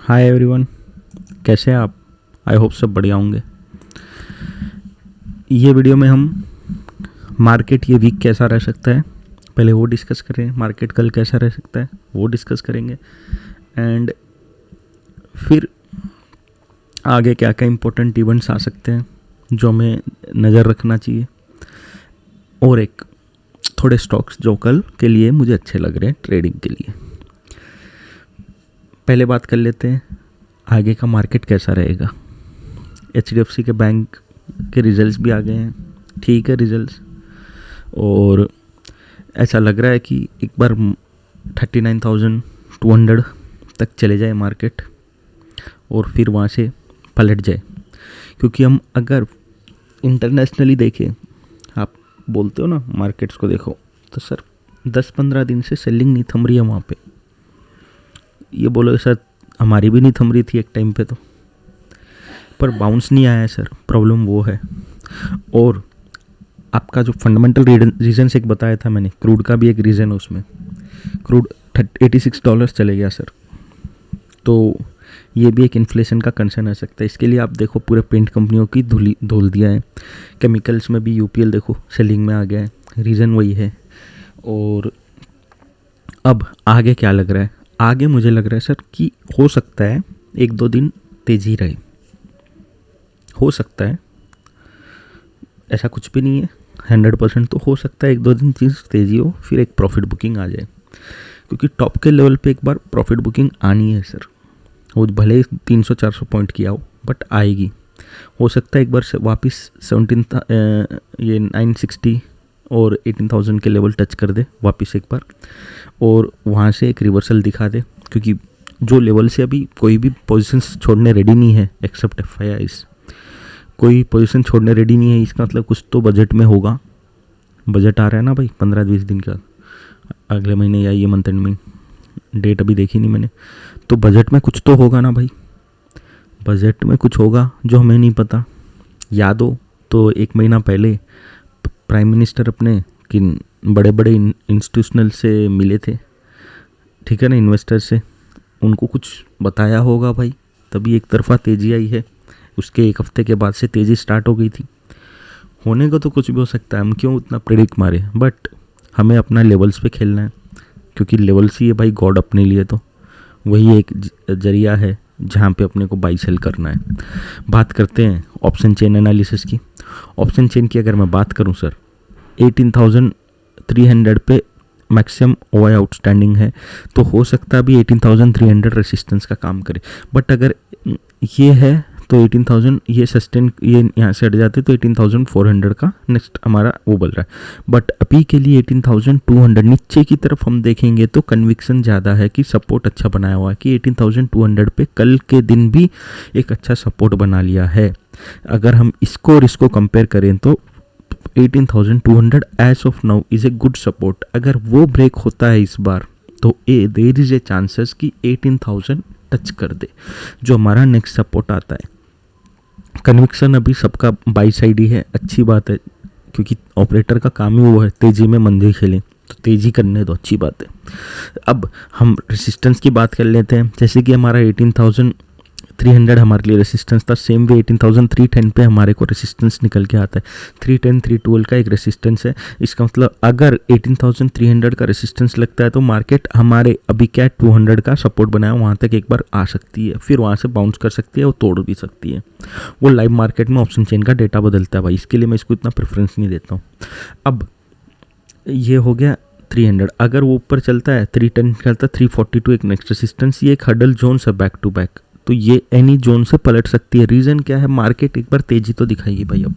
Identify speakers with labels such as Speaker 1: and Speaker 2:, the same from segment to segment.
Speaker 1: Hi everyone, कैसे हैं आप? आई होप सब बढ़िया होंगे। ये वीडियो में हम मार्केट ये वीक कैसा रह सकता है पहले वो डिस्कस करें, मार्केट कल कैसा रह सकता है वो डिस्कस करेंगे, एंड फिर आगे क्या क्या इम्पोर्टेंट इवेंट्स आ सकते हैं जो हमें नज़र रखना चाहिए, और एक थोड़े स्टॉक्स जो कल के लिए मुझे अच्छे लग रहे हैं ट्रेडिंग के लिए। पहले बात कर लेते हैं आगे का मार्केट कैसा रहेगा। HDFC के बैंक के रिजल्ट्स भी आ गए हैं, ठीक है रिजल्ट्स, और ऐसा लग रहा है कि एक बार 39,200 तक चले जाए मार्केट और फिर वहाँ से पलट जाए। क्योंकि हम अगर इंटरनेशनली देखें, आप बोलते हो ना मार्केट्स को देखो, तो सर 10-15 दिन से सेलिंग नहीं थम रही है वहाँ पे। ये बोलो सर हमारी भी नहीं थम रही थी एक टाइम पे, तो पर बाउंस नहीं आया है सर, प्रॉब्लम वो है। और आपका जो फंडामेंटल रीजन एक बताया था मैंने, क्रूड का भी एक रीज़न है उसमें। क्रूड $86 चले गया सर, तो ये भी एक इन्फ्लेशन का कंसर्न आ सकता है। इसके लिए आप देखो पूरे पेंट कंपनियों की धुल दिया है। केमिकल्स में भी UPL देखो सेलिंग में आ गया है, रीज़न वही है। और अब आगे क्या लग रहा है? आगे मुझे लग रहा है सर कि हो सकता है 1-2 दिन तेज़ी रहे, हो सकता है, ऐसा कुछ भी नहीं है 100%, तो हो सकता है 1-2 दिन चीज़ तेज़ी हो, फिर एक प्रॉफिट बुकिंग आ जाए। क्योंकि टॉप के लेवल पे एक बार प्रॉफिट बुकिंग आनी है सर, वो भले ही 300-400 पॉइंट की आओ, बट आएगी। हो सकता है एक बार से वापस 960 और 18,000 के लेवल टच कर दे वापस एक बार, और वहाँ से एक रिवर्सल दिखा दे। क्योंकि जो लेवल से अभी कोई भी पोजीशंस छोड़ने रेडी नहीं है एक्सेप्ट FIIs, कोई पोजीशन छोड़ने रेडी नहीं है, इसका मतलब कुछ तो बजट में होगा। बजट आ रहा है ना भाई 15-20 दिन का, अगले महीने या ये मंथ एंड में, डेट अभी देखी नहीं मैंने, तो बजट में कुछ तो होगा ना भाई, बजट में कुछ होगा जो हमें नहीं पता। याद हो तो 1 महीना पहले प्राइम मिनिस्टर अपने किन बड़े बड़े इंस्टीट्यूशनल से मिले थे, ठीक है ना, इन्वेस्टर से, उनको कुछ बताया होगा भाई, तभी एक तरफा तेज़ी आई है। उसके 1 हफ्ते के बाद से तेज़ी स्टार्ट हो गई थी। होने को तो कुछ भी हो सकता है, हम क्यों उतना प्रेडिक्ट मारे, बट हमें अपना लेवल्स पे खेलना है। क्योंकि लेवल्स ही है भाई गॉड अपने लिए, तो वही एक जरिया है जहाँ पे अपने को बाई सेल करना है। बात करते हैं ऑप्शन चेन एनालिसिस की। ऑप्शन चेन की अगर मैं बात करूँ सर, 18,300 पे मैक्सिमम OI आउटस्टैंडिंग है, तो हो सकता है अभी 18,300 रेसिस्टेंस का काम करे। बट अगर ये है तो 18,000 ये सस्टेन, ये यहाँ से हट जाते तो 18,400 का नेक्स्ट हमारा वो बोल रहा है। बट अभी के लिए 18,200 नीचे की तरफ हम देखेंगे तो कन्विक्शन ज़्यादा है कि सपोर्ट अच्छा बनाया हुआ है, कि 18,200 पे कल के दिन भी एक अच्छा सपोर्ट बना लिया है। अगर हम इसको और इसको कंपेयर करें तो 18,200 as of now is a good support. अगर वो ब्रेक होता है इस बार तो देयर इज़ ए चांसेस कि 18,000 टच कर दे, जो हमारा नेक्स्ट सपोर्ट आता है। कन्विक्शन अभी सबका बाई साइड ही है, अच्छी बात है, क्योंकि ऑपरेटर का काम ही वो है तेज़ी में मंदी खेलें, तो तेज़ी करने तो अच्छी बात है। अब हम रेसिस्टेंस की बात कर लेते हैं। जैसे कि हमारा 18,300 हमारे लिए रेसिस्टेंस था, सेम वे 18,310 पे हमारे को रेसिस्टेंस निकल के आता है। 310 312 का एक रेसिस्टेंस है। इसका मतलब अगर 18,300 का रेसिस्टेंस लगता है तो मार्केट हमारे अभी क्या 200 का सपोर्ट बनाया वहाँ तक एक बार आ सकती है, फिर वहाँ से बाउंस कर सकती है और तोड़ भी सकती है। वो लाइव मार्केट में ऑप्शन चेन का डेटा बदलता है भाई, इसके लिए मैं इसको इतना प्रेफरेंस नहीं देता हूँ। अब ये हो गया 300, अगर वो ऊपर चलता है 310 चलता है 342 एक नेक्स्ट रेसिस्टेंस, ये एक हडल जोन है बैक टू बैक, तो ये एनी जोन से पलट सकती है। रीज़न क्या है? मार्केट एक बार तेज़ी तो दिखाएगी भाई, अब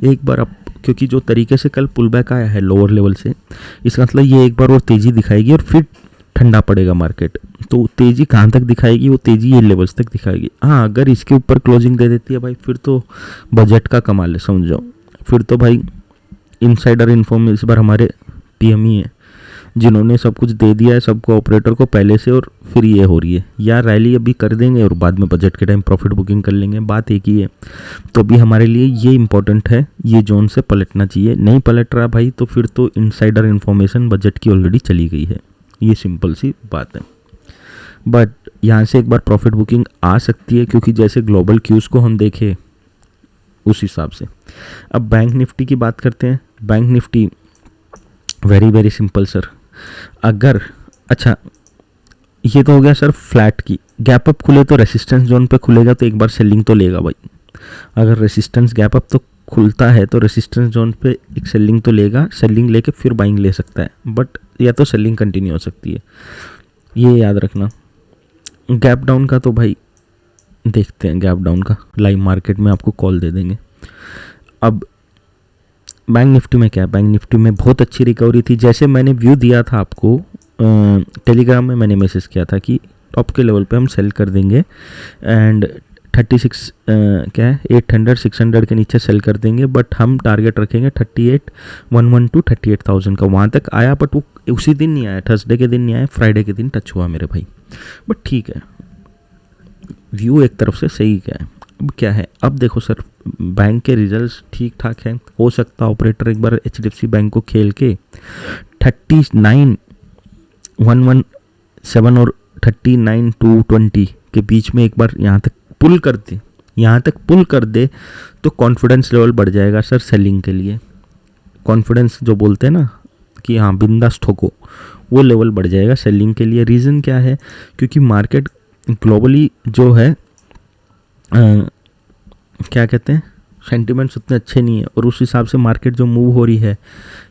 Speaker 1: एक बार अब, क्योंकि जो तरीके से कल पुल बैक आया है लोअर लेवल से, इसका मतलब ये एक बार और तेज़ी दिखाएगी और फिर ठंडा पड़ेगा मार्केट। तो तेज़ी कहाँ तक दिखाएगी? वो तेज़ी ये लेवल्स तक दिखाएगी। हाँ, अगर इसके ऊपर क्लोजिंग दे देती है भाई, फिर तो बजट का कमाल है, समझ जाओ। फिर तो भाई इनसाइडर इन्फॉर्म इस बार हमारे PM ही है, जिन्होंने सब कुछ दे दिया है सबको ऑपरेटर को पहले से, और फिर ये हो रही है यार रैली अभी कर देंगे और बाद में बजट के टाइम प्रॉफिट बुकिंग कर लेंगे, बात एक ही है। तो अभी हमारे लिए ये इंपॉर्टेंट है, ये जोन से पलटना चाहिए। नहीं पलट रहा भाई तो फिर तो इनसाइडर इन्फॉर्मेशन बजट की ऑलरेडी चली गई है, ये सिंपल सी बात है। बट यहाँ से एक बार प्रॉफिट बुकिंग आ सकती है, क्योंकि जैसे ग्लोबल क्यूज़ को हम देखें उस हिसाब से। अब बैंक निफ्टी की बात करते हैं। Bank Nifty very very simple sir, अगर अच्छा ये तो हो गया सर फ्लैट की, गैप अप खुले तो रेसिस्टेंस जोन पे खुलेगा तो एक बार सेलिंग तो लेगा भाई। अगर रेसिस्टेंस गैप अप तो खुलता है तो रेसिस्टेंस जोन पे एक सेलिंग तो लेगा, सेलिंग लेके फिर बाइंग ले सकता है, बट या तो सेलिंग कंटिन्यू हो सकती है, ये याद रखना। गैप डाउन का तो भाई देखते हैं, गैप डाउन का लाइव मार्केट में आपको कॉल दे देंगे। अब बैंक निफ्टी में क्या है, बैंक निफ्टी में बहुत अच्छी रिकवरी थी। जैसे मैंने व्यू दिया था आपको टेलीग्राम में, मैंने मैसेज किया था कि टॉप के लेवल पे हम सेल कर देंगे एंड 36 क्या है 800 600 के नीचे सेल कर देंगे, बट हम टारगेट रखेंगे 3811 टू 38,000 का। वहाँ तक आया बट वो उसी दिन नहीं आया, थर्सडे के दिन नहीं आया, फ्राइडे के दिन टच हुआ मेरे भाई, बट ठीक है, व्यू एक तरफ से सही क्या है। अब क्या है, अब देखो सर बैंक के रिजल्ट्स ठीक ठाक हैं, हो सकता है ऑपरेटर एक बार HDFC बैंक को खेल के 39,117 और 39,220 के बीच में एक बार यहाँ तक पुल कर दे तो कॉन्फिडेंस लेवल बढ़ जाएगा सर सेलिंग के लिए। कॉन्फिडेंस जो बोलते हैं ना कि हाँ बिंदास ठोको, वो लेवल बढ़ जाएगा सेलिंग के लिए। रीज़न क्या है, क्योंकि मार्केट ग्लोबली जो है क्या कहते हैं, सेंटिमेंट्स उतने अच्छे नहीं है, और उस हिसाब से मार्केट जो मूव हो रही है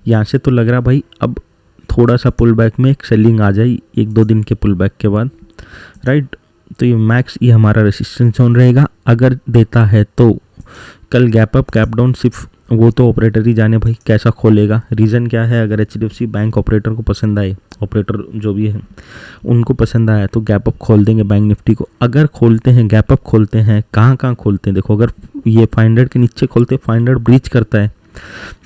Speaker 1: यहाँ से तो लग रहा भाई अब थोड़ा सा पुल बैक में एक सेलिंग आ जाए 1-2 दिन के पुल बैक के बाद, राइट। तो ये मैक्स ये हमारा रेसिस्टेंस जोन रहेगा। अगर देता है तो कल गैप अप गैप डाउन सिर्फ वो तो ऑपरेटर ही जाने भाई कैसा खोलेगा। रीज़न क्या है, अगर HDFC बैंक ऑपरेटर को पसंद आए, ऑपरेटर जो भी है उनको पसंद आया तो गैप अप खोल देंगे बैंक निफ्टी को। अगर खोलते हैं गैप अप खोलते हैं, कहाँ खोलते हैं देखो, अगर ये 500 के नीचे खोलते, 500 ब्रीच करता है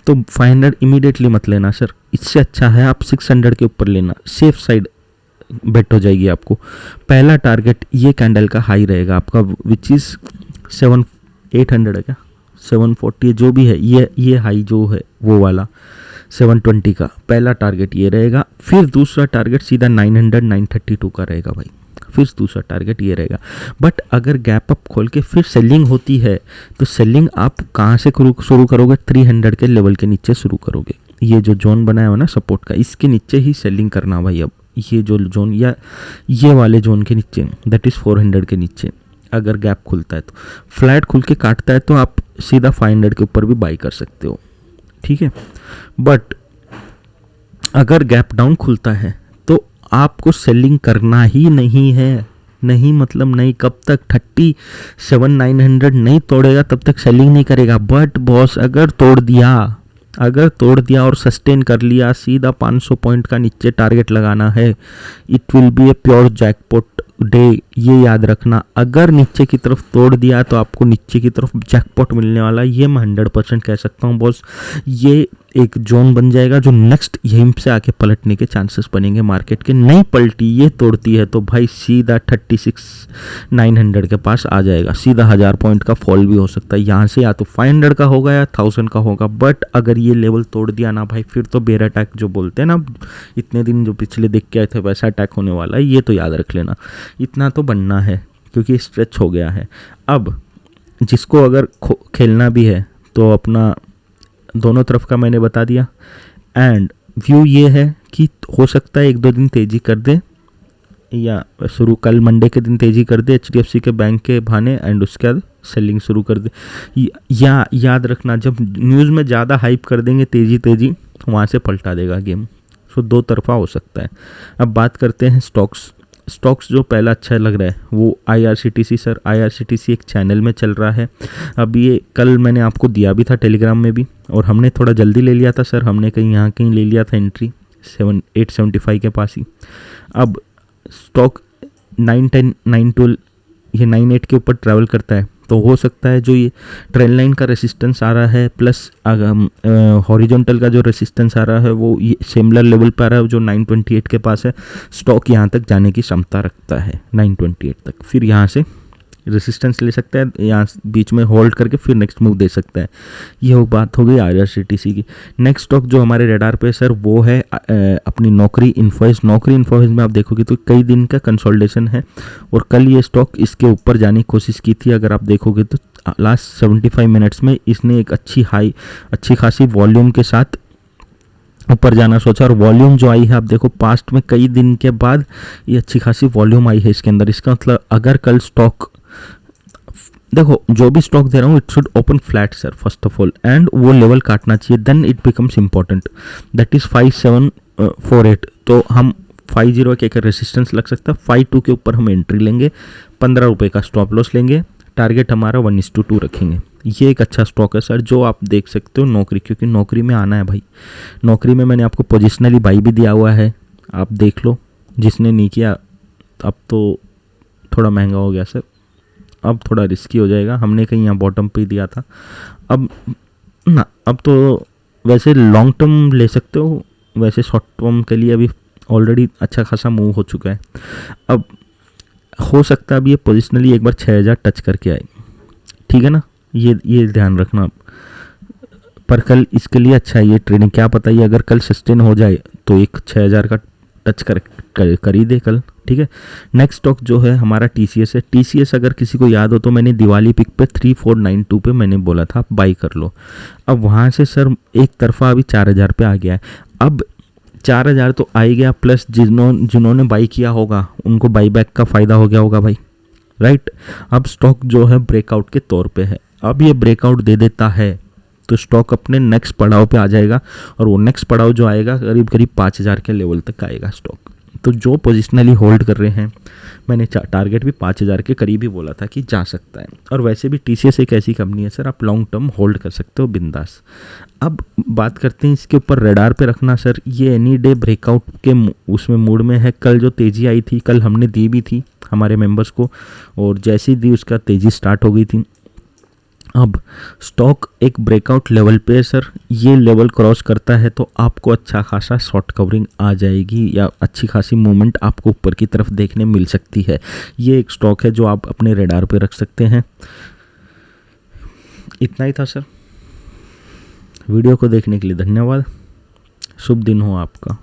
Speaker 1: तो 500 इमीडिएटली मत लेना सर, इससे अच्छा है आप 600 के ऊपर लेना, सेफ साइड बेट हो जाएगी आपको। पहला टारगेट ये कैंडल का हाई रहेगा आपका, विच इज़ 800 है क्या 740 जो भी है, ये हाई जो है वो वाला 720 का पहला टारगेट ये रहेगा। फिर दूसरा टारगेट सीधा 900 932 का रहेगा भाई, फिर दूसरा टारगेट ये रहेगा। बट अगर गैप अप खोल के फिर सेलिंग होती है तो सेलिंग आप कहाँ से शुरू करोगे, 300 के लेवल के नीचे शुरू करोगे। ये जो जोन बनाया हुआ ना सपोर्ट का, इसके नीचे ही सेलिंग करना भाई। अब ये जो जोन या ये वाले जोन के नीचे, दैट इज़ 400 के नीचे अगर गैप खुलता है तो, फ्लैट खुल के काटता है तो आप सीधा 500 के ऊपर भी बाई कर सकते हो, ठीक है। बट अगर गैप डाउन खुलता है तो आपको सेलिंग करना ही नहीं है, नहीं मतलब नहीं, कब तक 37,900 नहीं तोड़ेगा तब तक सेलिंग नहीं करेगा। बट बॉस अगर तोड़ दिया और सस्टेन कर लिया, सीधा 500 पॉइंट का नीचे टारगेट लगाना है, it will be a pure jackpot day, ये याद रखना। अगर नीचे की तरफ तोड़ दिया तो आपको नीचे की तरफ जैकपॉट मिलने वाला है, ये मैं 100% कह सकता हूँ बॉस। ये एक जोन बन जाएगा जो नेक्स्ट यहीं से आके पलटने के चांसेस बनेंगे मार्केट के। नहीं पलटी, ये तोड़ती है तो भाई सीधा 36,900 के पास आ जाएगा, सीधा 1000 पॉइंट का फॉल भी हो सकता है यहाँ से, या तो 500 का होगा या 1000 का होगा। बट अगर ये लेवल तोड़ दिया ना भाई, फिर तो बेर अटैक जो बोलते हैं ना, इतने दिन जो पिछले देख के आए थे वैसा अटैक होने वाला है, ये तो याद रख लेना। इतना तो बनना है क्योंकि स्ट्रेच हो गया है। अब जिसको अगर खेलना भी है तो अपना दोनों तरफ का मैंने बता दिया। एंड व्यू ये है कि हो सकता है 1-2 दिन तेज़ी कर दे, या शुरू कल मंडे के दिन तेज़ी कर दे HDFC के बैंक के बहाने, एंड उसके बाद सेलिंग शुरू कर दे। या याद रखना, जब न्यूज़ में ज़्यादा हाइप कर देंगे तेज़ी वहाँ से पलटा देगा गेम। सो दो तरफा हो सकता है। अब बात करते हैं स्टॉक्स जो पहला अच्छा लग रहा है वो IRCTC सर। IRCTC एक चैनल में चल रहा है। अब ये कल मैंने आपको दिया भी था टेलीग्राम में भी, और हमने थोड़ा जल्दी ले लिया था सर, हमने कहीं ले लिया था एंट्री 875 के पास ही। अब स्टॉक 910 912 ये 98 के ऊपर ट्रैवल करता है, तो हो सकता है जो ये ट्रेंड लाइन का रेसिस्टेंस आ रहा है प्लस हॉरिजॉन्टल का जो रेसिस्टेंस आ रहा है वो ये सिमिलर लेवल पर आ रहा है जो 928 के पास है। स्टॉक यहाँ तक जाने की क्षमता रखता है 928 तक, फिर यहाँ से रेसिस्टेंस ले सकता है, यहाँ बीच में होल्ड करके फिर नेक्स्ट मूव दे सकता है। ये वो बात हो गई IRCTC की। नेक्स्ट स्टॉक जो हमारे रडार पे सर वो है अपनी नौकरी इन्फोसिस। नौकरी इन्फोसिस में आप देखोगे तो कई दिन का कंसोलिडेशन है और कल ये स्टॉक इसके ऊपर जाने की कोशिश की थी। अगर आप देखोगे तो लास्ट 75 मिनट्स में इसने एक अच्छी खासी वॉल्यूम के साथ ऊपर जाना सोचा और वॉल्यूम जो आई है आप देखो पास्ट में कई दिन के बाद ये अच्छी खासी वॉल्यूम आई है इसके अंदर। इसका मतलब अगर कल स्टॉक देखो जो भी स्टॉक दे रहा हूँ it should open flat sir first of all, and वो लेवल काटना चाहिए, then it becomes important, that is 5748। तो हम 50 के एक रेसिस्टेंस लग सकता है, 52 के ऊपर हम एंट्री लेंगे, 15 रुपये का स्टॉप लॉस लेंगे, टारगेट हमारा 1:2 रखेंगे। ये एक अच्छा स्टॉक है सर जो आप देख सकते हो नौकरी, क्योंकि नौकरी में आना है भाई। नौकरी में मैंने आपको पोजिशनली बाई भी दिया हुआ है, आप देख लो, जिसने नहीं किया अब तो थोड़ा महंगा हो गया सर, अब थोड़ा रिस्की हो जाएगा। हमने कहीं यहाँ बॉटम पे दिया था, अब तो वैसे लॉन्ग टर्म ले सकते हो, वैसे शॉर्ट टर्म के लिए अभी ऑलरेडी अच्छा खासा मूव हो चुका है। अब हो सकता है अभी ये पोजिशनली एक बार 6000 टच करके आए, ठीक है ना, ये ध्यान रखना। पर कल इसके लिए अच्छा है ये ट्रेडिंग, क्या पता ये अगर कल सस्टेन हो जाए तो एक 6000 का टच कर ही दे कल, ठीक है। नेक्स्ट स्टॉक जो है हमारा TCS है। TCS अगर किसी को याद हो तो मैंने दिवाली पिक पे 3492 पे मैंने बोला था आप बाई कर लो। अब वहाँ से सर एक तरफा अभी 4000 पे आ गया है। अब 4000 तो आ ही गया, प्लस जिन्होंने बाई किया होगा उनको बाई बैक का फ़ायदा हो गया होगा भाई, राइट। अब स्टॉक जो है ब्रेकआउट के तौर पे है, अब ये ब्रेकआउट दे देता है तो स्टॉक अपने नेक्स्ट पड़ाव पे आ जाएगा और वो नेक्स्ट पड़ाव जो आएगा करीब 5000 के लेवल तक आएगा स्टॉक। तो जो पोजिशनली होल्ड कर रहे हैं, मैंने टारगेट भी 5000 के करीब ही बोला था कि जा सकता है। और वैसे भी TCS एक ऐसी कंपनी है सर आप लॉन्ग टर्म होल्ड कर सकते हो बिंदास। अब बात करते हैं इसके ऊपर रडार पे रखना सर, ये एनी डे ब्रेकआउट के उसमें मूड में है। कल जो तेज़ी आई थी कल हमने दी भी थी हमारे मेंबर्स को, और जैसी दी उसका तेज़ी स्टार्ट हो गई थी। अब स्टॉक एक ब्रेकआउट लेवल पे सर, ये लेवल क्रॉस करता है तो आपको अच्छा खासा शॉर्ट कवरिंग आ जाएगी या अच्छी खासी मूवमेंट आपको ऊपर की तरफ देखने मिल सकती है। ये एक स्टॉक है जो आप अपने रडार पे रख सकते हैं। इतना ही था सर। वीडियो को देखने के लिए धन्यवाद। शुभ दिन हो आपका।